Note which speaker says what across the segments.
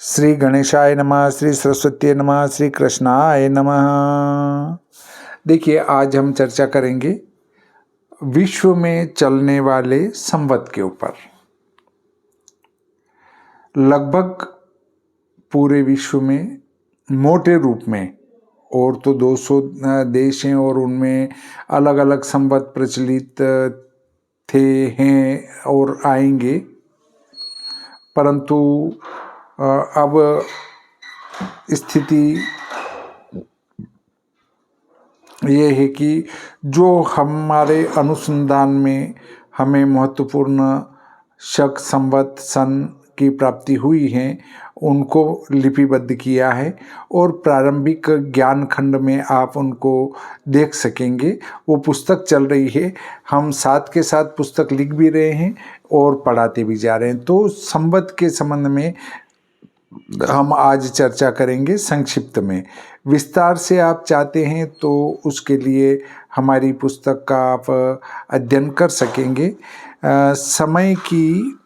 Speaker 1: श्री गणेशाय नमः, श्री सरस्वती नमः, श्री कृष्णाय नमः। देखिए, आज हम चर्चा करेंगे विश्व में चलने वाले संवत के ऊपर। लगभग पूरे विश्व में मोटे रूप में और तो 200 देश हैं और उनमें अलग अलग संवत प्रचलित थे, हैं और आएंगे। परंतु अब स्थिति ये है कि जो हमारे अनुसंधान में हमें महत्वपूर्ण शक संवत सन की प्राप्ति हुई है उनको लिपिबद्ध किया है और प्रारंभिक ज्ञान खंड में आप उनको देख सकेंगे। वो पुस्तक चल रही है, हम साथ के साथ पुस्तक लिख भी रहे हैं और पढ़ाते भी जा रहे हैं। तो संवत के संबंध में हम आज चर्चा करेंगे संक्षिप्त में। विस्तार से आप चाहते हैं तो उसके लिए हमारी पुस्तक का आप अध्ययन कर सकेंगे। समय की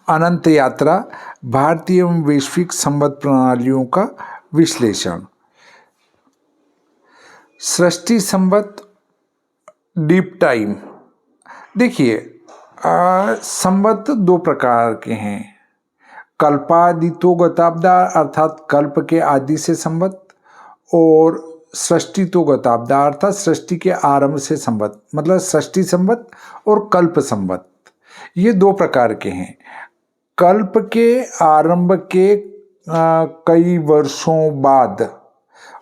Speaker 1: अनंत यात्रा, भारतीय एवं वैश्विक संवत प्रणालियों का विश्लेषण। सृष्टि संवत, डीप टाइम। देखिए, संवत दो प्रकार के हैं। कल्पादितो गताब्दा अर्थात कल्प के आदि से संवत, और सृष्टि तो गताब्दा अर्थात सृष्टि के आरंभ से संवत। मतलब सृष्टि संवत और कल्प संवत, ये दो प्रकार के हैं। कल्प के आरंभ के कई वर्षों बाद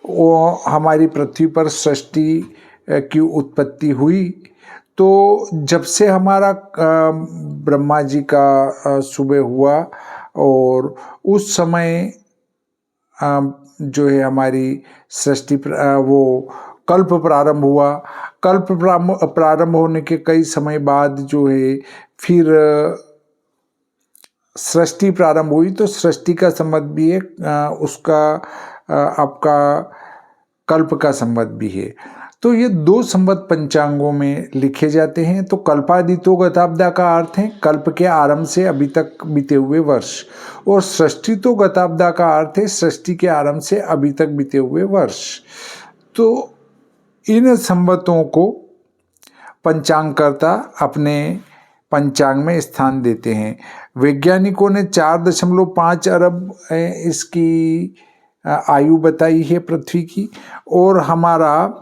Speaker 1: वो हमारी पृथ्वी पर सृष्टि की उत्पत्ति हुई। तो जब से हमारा ब्रह्मा जी का सुबह हुआ और उस समय जो है हमारी सृष्टि वो कल्प प्रारंभ हुआ। कल्प प्रारंभ होने के कई समय बाद जो है फिर सृष्टि प्रारंभ हुई। तो सृष्टि का संवत भी है, उसका आपका कल्प का संवत भी है। तो ये दो संवत पंचांगों में लिखे जाते हैं। तो कल्पादितो गताब्दा का अर्थ है कल्प के आरंभ से अभी तक बीते हुए वर्ष, और सृष्टि तो गताब्दा का अर्थ है सृष्टि के आरंभ से अभी तक बीते हुए वर्ष। तो इन संवतों को पंचांगकर्ता अपने पंचांग में स्थान देते हैं। वैज्ञानिकों ने 4.5 अरब इसकी आयु बताई है पृथ्वी की, और हमारा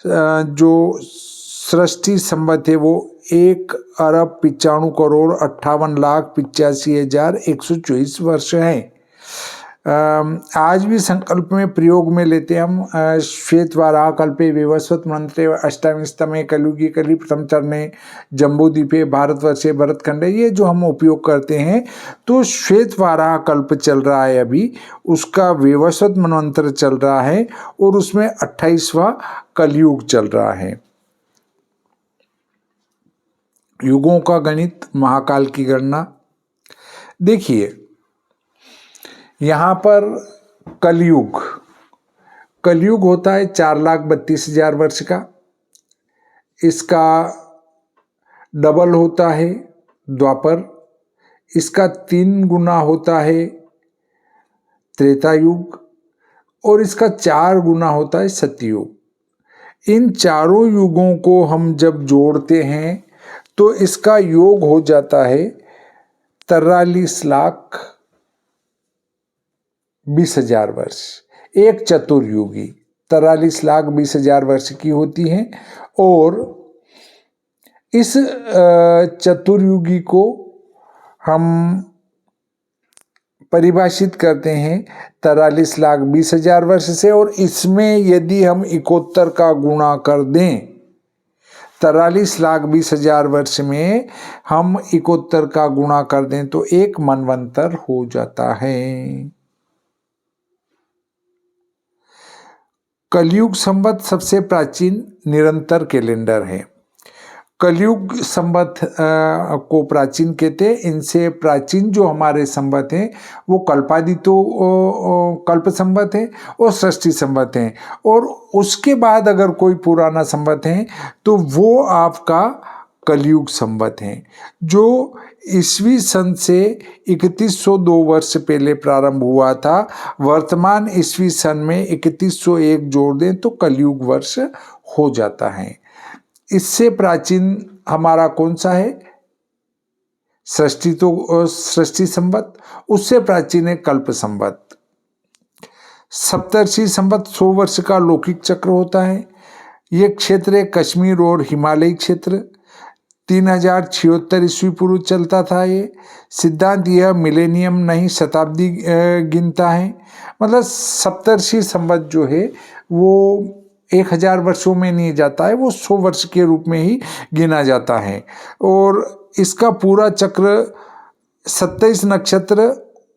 Speaker 1: जो सृष्टि संवत है वो 1,95,58,85,124 वर्ष है। आज भी संकल्प में प्रयोग में लेते हैं हम श्वेत वाराह कल्पे विवस्वत मंत्रे अष्टाविंशतमे कलयुगी कली प्रथम चरणे जम्बूद्वीपे भारतवर्षे भरतखंडे, ये जो हम उपयोग करते हैं। तो श्वेत वाराह कल्प चल रहा है अभी, उसका विवस्वत मनवंतर चल रहा है और उसमें 28वां कलयुग चल रहा है। युगों का गणित, महाकाल की गणना। देखिए, यहाँ पर कलयुग होता है 4,32,000 वर्ष का। इसका डबल होता है द्वापर, इसका 3 गुना होता है त्रेता युग, और इसका 4 गुना होता है सतयुग। इन चारों युगों को हम जब जोड़ते हैं तो इसका योग हो जाता है 43,20,000 वर्ष। एक चतुर्युगी 43,20,000 वर्ष की होती है, और इस चतुर्युगी को हम परिभाषित करते हैं 43,20,000 वर्ष से। और इसमें यदि हम 71 का गुणा कर दें, 43,20,000 वर्ष में हम 71 का गुणा कर दें तो एक मनवंतर हो जाता है। कलयुग संवत सबसे प्राचीन निरंतर कैलेंडर है। कलयुग संवत को प्राचीन कहते हैं। इनसे प्राचीन जो हमारे संवत हैं वो कल्पादितो कल्प संवत है और सृष्टि संवत है। और उसके बाद अगर कोई पुराना संवत है तो वो आपका कलयुग संवत हैं, जो ईस्वी सन से 3102 वर्ष पहले प्रारंभ हुआ था। वर्तमान ईस्वी सन में 3101 जोड़ दें तो कलयुग वर्ष हो जाता है। इससे प्राचीन हमारा कौन सा है? सृष्टि संवत। उससे प्राचीन है कल्प संवत। सप्तर्षि संवत 100 वर्ष का लौकिक चक्र होता है। ये क्षेत्र है कश्मीर और हिमालयी क्षेत्र। 3076 ईस्वी पूर्व चलता था। ये सिद्धांत यह मिलेनियम नहीं शताब्दी गिनता है। मतलब सप्तर्षि संवत जो है वो 1000 वर्षों में नहीं जाता है, वो 100 वर्ष के रूप में ही गिना जाता है। और इसका पूरा चक्र 27 नक्षत्र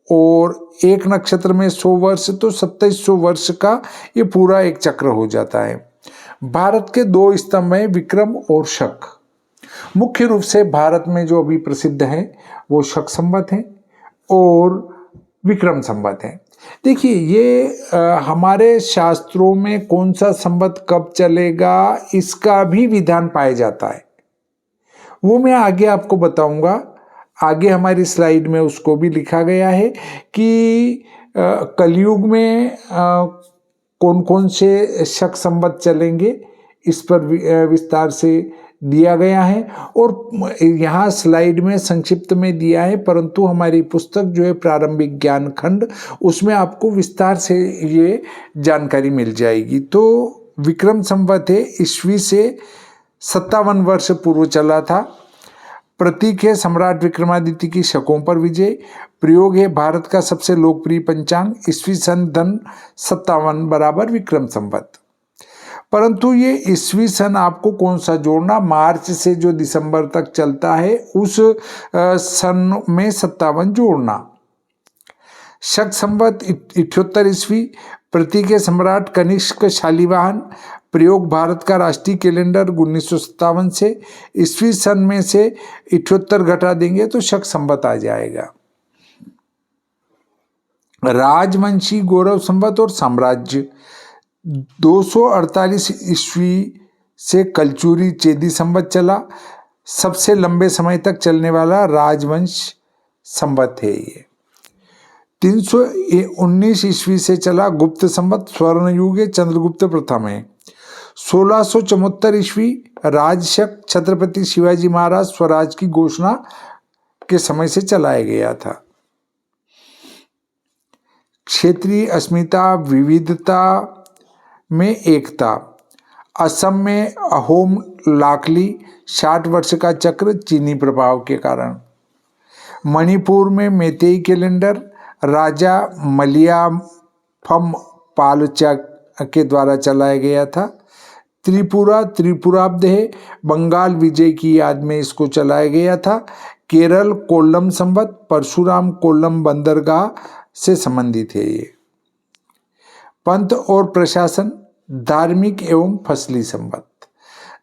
Speaker 1: और एक नक्षत्र में 100 वर्ष, तो 2700 वर्ष का ये पूरा एक चक्र हो जाता है। भारत के 2 स्तंभ हैं, विक्रम और शक। मुख्य रूप से भारत में जो अभी प्रसिद्ध है वो शक संवत है और विक्रम संवत है। देखिए ये हमारे शास्त्रों में कौन सा संवत कब चलेगा इसका भी विधान पाया जाता है, वो मैं आगे आपको बताऊंगा। आगे हमारी स्लाइड में उसको भी लिखा गया है कि कलयुग में कौन कौन से शक संवत चलेंगे, इस पर विस्तार से दिया गया है। और यहाँ स्लाइड में संक्षिप्त में दिया है, परंतु हमारी पुस्तक जो है प्रारंभिक ज्ञान खंड, उसमें आपको विस्तार से ये जानकारी मिल जाएगी। तो विक्रम संवत है, ईस्वी से 57 वर्ष पूर्व चला था। प्रतीक है सम्राट विक्रमादित्य की शकों पर विजय। प्रयोग है भारत का सबसे लोकप्रिय पंचांग, ईस्वी सन धन 57 बराबर विक्रम संवत। परंतु ये ईस्वी सन आपको कौन सा जोड़ना, मार्च से जो दिसंबर तक चलता है उस सन में 57 जोड़ना। शक संवत 78 ईस्वी। प्रतीक है सम्राट कनिष्क शालिवाहन। प्रयोग भारत का राष्ट्रीय कैलेंडर 1957 से। ईस्वी सन में से 78 घटा देंगे तो शक संवत आ जाएगा। राजवंशी गौरव संवत और साम्राज्य 248 ईस्वी से कलचुरी चेदी संवत चला। सबसे लंबे समय तक चलने वाला राजवंश संवत है ये। 319 ईस्वी से चला गुप्त संवत, स्वर्ण युग चंद्रगुप्त प्रथम है। 1674 ईस्वी राजशक छत्रपति शिवाजी महाराज स्वराज की घोषणा के समय से चलाया गया था। क्षेत्रीय अस्मिता विविधता में एकता। असम में अहोम लाकली 60 वर्ष का चक्र चीनी प्रभाव के कारण। मणिपुर में मेतेई कैलेंडर राजा मलियाफम पालचा के द्वारा चलाया गया था। त्रिपुराब्द है, बंगाल विजय की याद में इसको चलाया गया था। केरल कोल्लम संवत, परशुराम कोल्लम बंदरगाह से संबंधित है ये। पंथ और प्रशासन, धार्मिक एवं फसली संवत।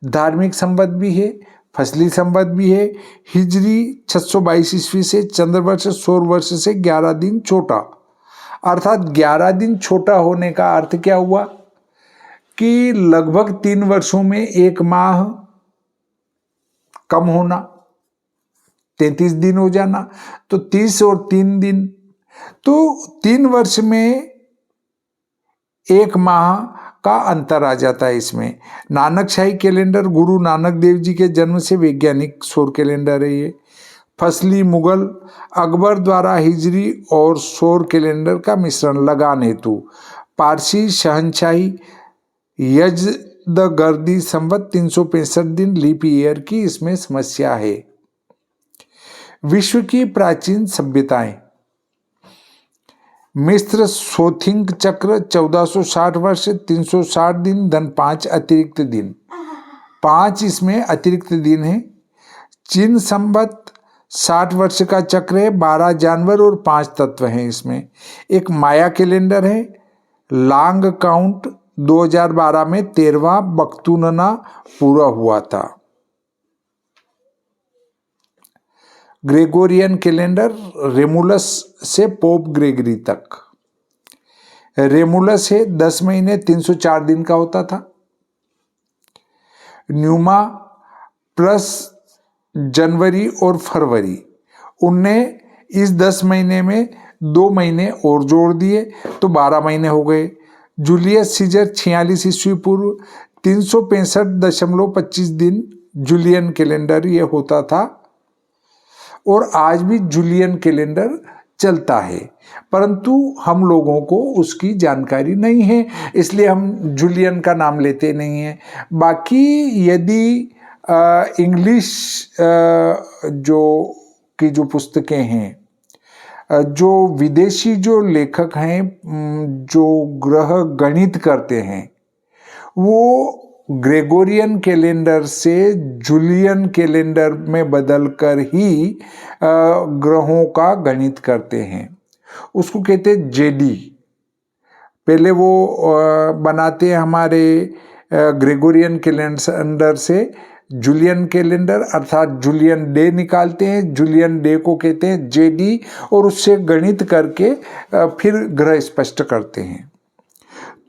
Speaker 1: धार्मिक संवत भी है, फसली संवत भी है। हिजरी 622 ईस्वी से चंद्रवर्ष सौर वर्ष से 11 दिन छोटा। अर्थात 11 दिन छोटा होने का अर्थ क्या हुआ कि लगभग 3 वर्षों में 1 माह कम होना, 33 दिन हो जाना, तो 30 और 3 दिन, तो 3 वर्ष में 1 माह का अंतर आ जाता है इसमें। नानक शाही कैलेंडर गुरु नानक देव जी के जन्म से वैज्ञानिक सौर कैलेंडर है ये। फसली मुगल अकबर द्वारा हिजरी और सौर कैलेंडर का मिश्रण लगान हेतु। पारसी शहनशाही यजदगर्दी संवत 365 दिन लीप ईयर की इसमें समस्या है। विश्व की प्राचीन सभ्यताएं। मिस्र सोथिंग चक्र 1460 वर्ष 360 दिन धन 5 अतिरिक्त दिन, 5 इसमें अतिरिक्त दिन है। चीन संवत 60 वर्ष का चक्र है, 12 जानवर और 5 तत्व हैं इसमें। एक माया कैलेंडर है। लांग काउंट 2012 में 13वां बख्तूनना पूरा हुआ था। ग्रेगोरियन कैलेंडर रेमुलस से पोप ग्रेगरी तक। रेमुलस है 10 महीने 304 दिन का होता था। न्यूमा प्लस जनवरी और फरवरी, उनने इस 10 महीने में 2 महीने और जोड़ दिए तो 12 महीने हो गए। जूलियस सीजर 46 ईस्वी पूर्व 365.25 दिन जूलियन कैलेंडर ये होता था और आज भी जूलियन कैलेंडर चलता है, परंतु हम लोगों को उसकी जानकारी नहीं है, इसलिए हम जूलियन का नाम लेते नहीं हैं। बाकी यदि इंग्लिश जो पुस्तकें हैं, जो विदेशी जो लेखक हैं जो ग्रह गणित करते हैं, वो ग्रेगोरियन कैलेंडर से जूलियन कैलेंडर में बदलकर ही ग्रहों का गणित करते हैं। उसको कहते हैं जेडी। पहले वो बनाते हैं हमारे ग्रेगोरियन कैलेंडर से जूलियन कैलेंडर अर्थात जूलियन डे निकालते हैं, जूलियन डे को कहते हैं जेडी, और उससे गणित करके फिर ग्रह स्पष्ट करते हैं।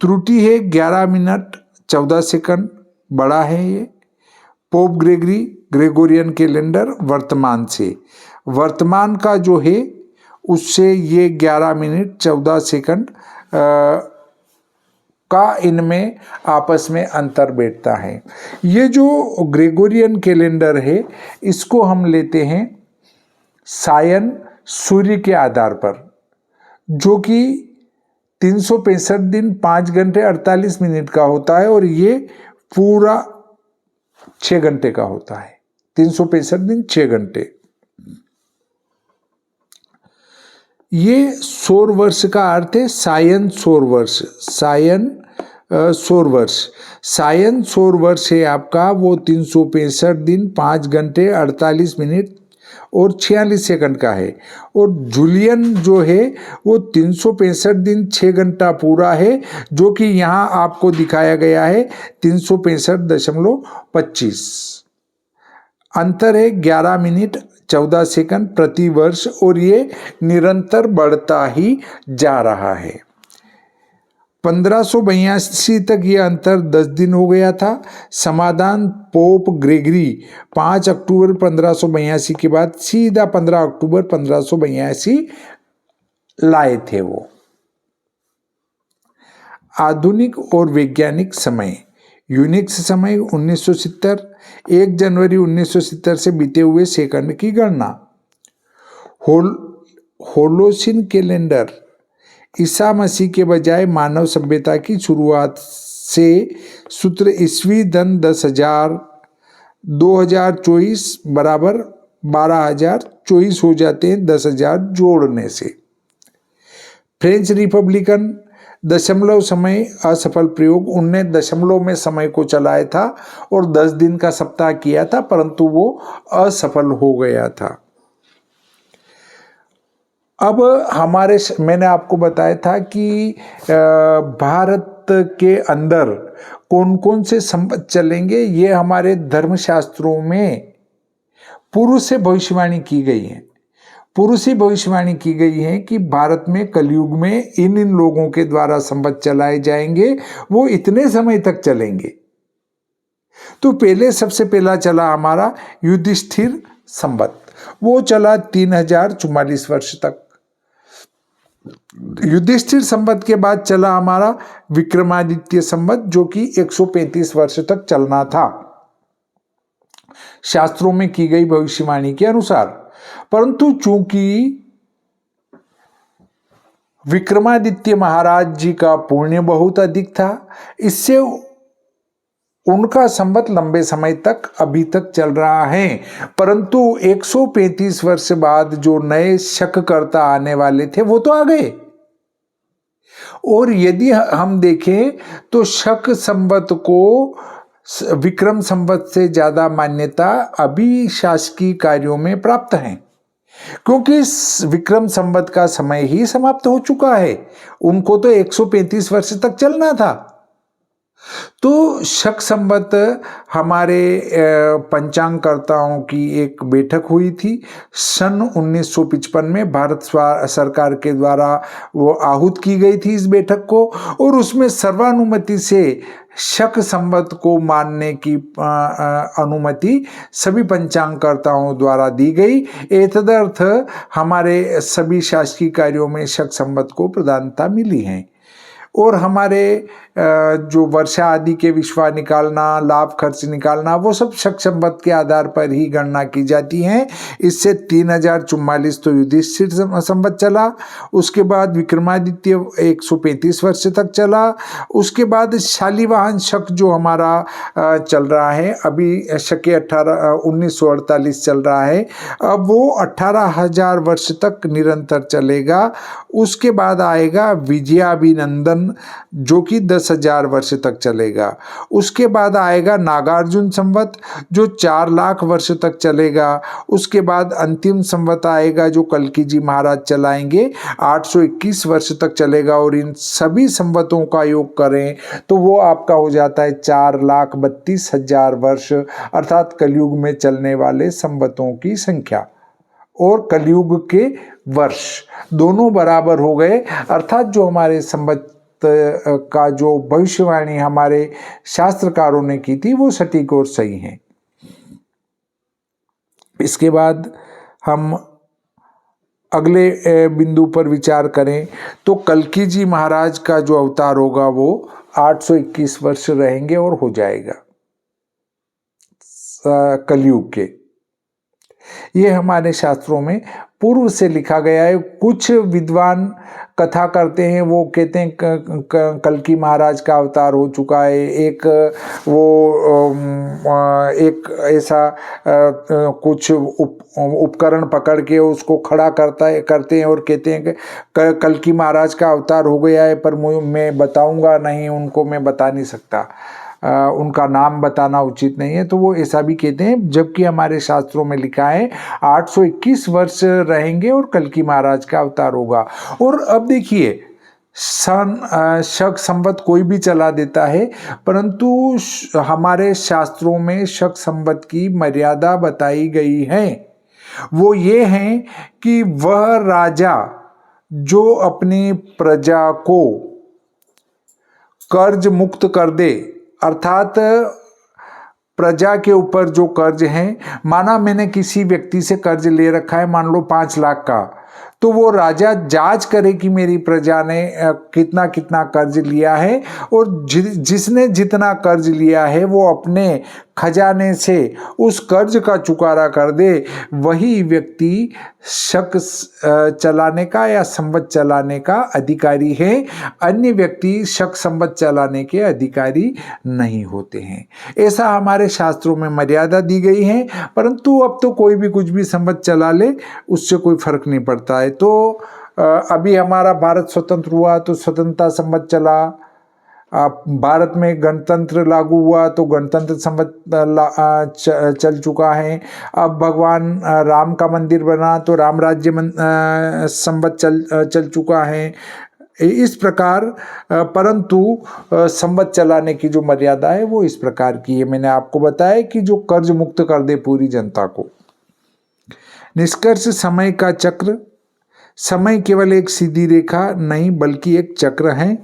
Speaker 1: त्रुटि है 11 मिनट 14 सेकंड, बड़ा है ये। पोप ग्रेगरी ग्रेगोरियन कैलेंडर वर्तमान से, वर्तमान का जो है उससे ये 11 मिनट 14 सेकंड का इनमें आपस में अंतर बैठता है। ये जो ग्रेगोरियन कैलेंडर है इसको हम लेते हैं सायन सूर्य के आधार पर, जो कि 365 दिन 5 घंटे 48 मिनट का होता है और ये पूरा 6 घंटे का होता है। 365 दिन 6 घंटे। ये सौर वर्ष का अर्थ है सायन सौर वर्ष। सायन सौर वर्ष, सायन सौर वर्ष है आपका वो 365 दिन 5 घंटे 48 मिनट और 46 सेकंड का है। और जूलियन जो है वो 365 दिन 6 घंटा पूरा है, जो कि यहाँ आपको दिखाया गया है 365.25। अंतर है 11 मिनट 14 सेकंड प्रति वर्ष और ये निरंतर बढ़ता ही जा रहा है। 1582 तक ये अंतर 10 दिन हो गया था। समाधान पोप ग्रेगरी 5 अक्टूबर 1582 के बाद सीधा 15 अक्टूबर 1582 लाए थे वो। आधुनिक और वैज्ञानिक समय। यूनिक्स समय 1970, 1 जनवरी 1970 से बीते हुए सेकंड की गणना। होलोसिन कैलेंडर ईसा मसीह के बजाय मानव सभ्यता की शुरुआत से सूत्र ईस्वी सन 10,000 2024 बराबर 12,024 हो जाते हैं 10,000 जोड़ने से। फ्रेंच रिपब्लिकन दशमलव समय असफल प्रयोग, उनने दशमलव में समय को चलाया था और 10 दिन का सप्ताह किया था, परंतु वो असफल हो गया था। अब मैंने आपको बताया था कि भारत के अंदर कौन कौन से संवत चलेंगे, ये हमारे धर्मशास्त्रों में पूर्व से भविष्यवाणी की गई है। पूर्व से भविष्यवाणी की गई है कि भारत में कलयुग में इन लोगों के द्वारा संवत चलाए जाएंगे, वो इतने समय तक चलेंगे। तो पहले सबसे पहला चला हमारा युधिष्ठिर संवत, वो चला 3044 वर्ष तक। युधिष्ठिर संवत के बाद चला हमारा विक्रमादित्य संवत, जो कि 135 वर्ष तक चलना था शास्त्रों में की गई भविष्यवाणी के अनुसार। परंतु चूंकि विक्रमादित्य महाराज जी का पुण्य बहुत अधिक था, इससे उनका संवत लंबे समय तक अभी तक चल रहा है। परंतु 135 वर्ष बाद जो नए शककर्ता आने वाले थे वो तो आ गए। और यदि हम देखें तो शक संवत को विक्रम संवत से ज्यादा मान्यता अभी शासकीय कार्यों में प्राप्त है, क्योंकि विक्रम संवत का समय ही समाप्त हो चुका है। उनको तो 135 वर्ष तक चलना था। तो शक संवत हमारे पंचांगकर्ताओं की एक बैठक हुई थी सन 1955 में, भारत सरकार के द्वारा वो आहूत की गई थी इस बैठक को, और उसमें सर्वानुमति से शक संवत को मानने की अनुमति सभी पंचांगकर्ताओं द्वारा दी गई। एतदर्थ हमारे सभी शासकीय कार्यों में शक संवत को प्रधानता मिली है। और हमारे जो वर्षा आदि के विश्वा निकालना, लाभ खर्च निकालना, वो सब शक संवत के आधार पर ही गणना की जाती हैं। इससे 3044 तो युधिष्ठिर संवत चला, उसके बाद विक्रमादित्य 135 वर्ष तक चला, उसके बाद शालिवाहन शक जो हमारा चल रहा है अभी, शके 1948 चल रहा है, अब वो 18,000 वर्ष तक निरंतर चलेगा। उसके बाद आएगा विजयाभिनंदन जो कि 10,000 वर्ष तक चलेगा। उसके बाद आएगा नागार्जुन संवत जो 4 लाख वर्ष तक चलेगा। उसके बाद अंतिम संवत आएगा जो कल्की जी महाराज चलाएंगे, 821 वर्ष तक चलेगा। और इन सभी संवतों का योग करें तो वो आपका हो जाता है 4,32,000 वर्ष, अर्थात कलयुग में चलने वाले संवतों की संख्या और कलयुग के वर्ष दोनों बराबर हो गए। अर्थात जो हमारे संवत का जो भविष्यवाणी हमारे शास्त्रकारों ने की थी वो सटीक और सही है। इसके बाद हम अगले बिंदु पर विचार करें तो कल्की जी महाराज का जो अवतार होगा वो 821 वर्ष रहेंगे और हो जाएगा कलयुग के। ये हमारे शास्त्रों में पूर्व से लिखा गया है। कुछ विद्वान कथा करते हैं, वो कहते हैं कल्की महाराज का अवतार हो चुका है। एक ऐसा कुछ उपकरण पकड़ के उसको खड़ा करते हैं और कहते हैं कि कल्की महाराज का अवतार हो गया है, पर मैं बताऊंगा नहीं, उनको मैं बता नहीं सकता, उनका नाम बताना उचित नहीं है, तो वो ऐसा भी कहते हैं। जबकि हमारे शास्त्रों में लिखा है 821 वर्ष रहेंगे और कल्की महाराज का अवतार होगा। और अब देखिए शक संवत कोई भी चला देता है, परंतु हमारे शास्त्रों में शक संवत की मर्यादा बताई गई है। वो ये है कि वह राजा जो अपनी प्रजा को कर्ज मुक्त कर दे, अर्थात प्रजा के ऊपर जो कर्ज है, माना मैंने किसी व्यक्ति से कर्ज ले रखा है, मान लो 5 लाख का, तो वो राजा जांच करे कि मेरी प्रजा ने कितना कितना कर्ज लिया है, और जिसने जितना कर्ज लिया है वो अपने खजाने से उस कर्ज का चुकारा कर दे, वही व्यक्ति शक चलाने का या संवत चलाने का अधिकारी है। अन्य व्यक्ति शक संवत चलाने के अधिकारी नहीं होते हैं। ऐसा हमारे शास्त्रों में मर्यादा दी गई है, परंतु अब तो कोई भी कुछ भी संवत चला ले, उससे कोई फर्क नहीं पड़ता है। तो अभी हमारा भारत स्वतंत्र हुआ तो स्वतंत्रता संवत चला, भारत में गणतंत्र लागू हुआ तो गणतंत्र संवत चल चुका है। अब भगवान राम का मंदिर बना तो राम राज्य संवत चल चुका है। इस प्रकार परंतु संवत चलाने की जो मर्यादा है वो इस प्रकार की है। मैंने आपको बताया कि जो कर्ज मुक्त कर दे पूरी जनता को। निष्कर्ष समय का चक्र, समय केवल एक सीधी रेखा नहीं बल्कि एक चक्र है।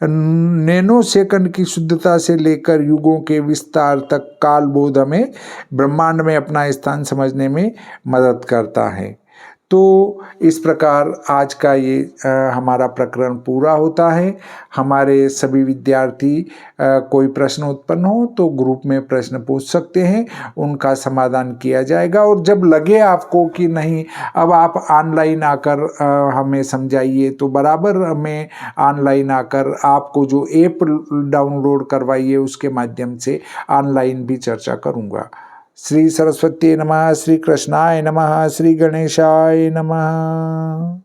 Speaker 1: नैनो सेकंड की शुद्धता से लेकर युगों के विस्तार तक कालबोध हमें ब्रह्मांड में अपना स्थान समझने में मदद करता है। तो इस प्रकार आज का ये हमारा प्रकरण पूरा होता है। हमारे सभी विद्यार्थी कोई प्रश्न उत्पन्न हो तो ग्रुप में प्रश्न पूछ सकते हैं, उनका समाधान किया जाएगा। और जब लगे आपको कि नहीं अब आप ऑनलाइन आकर हमें समझाइए, तो बराबर मैं ऑनलाइन आकर आपको जो ऐप डाउनलोड करवाइए उसके माध्यम से ऑनलाइन भी चर्चा करूँगा। श्री सरस्वती नमः, श्री कृष्णाय नमः, श्री गणेशाय नमः।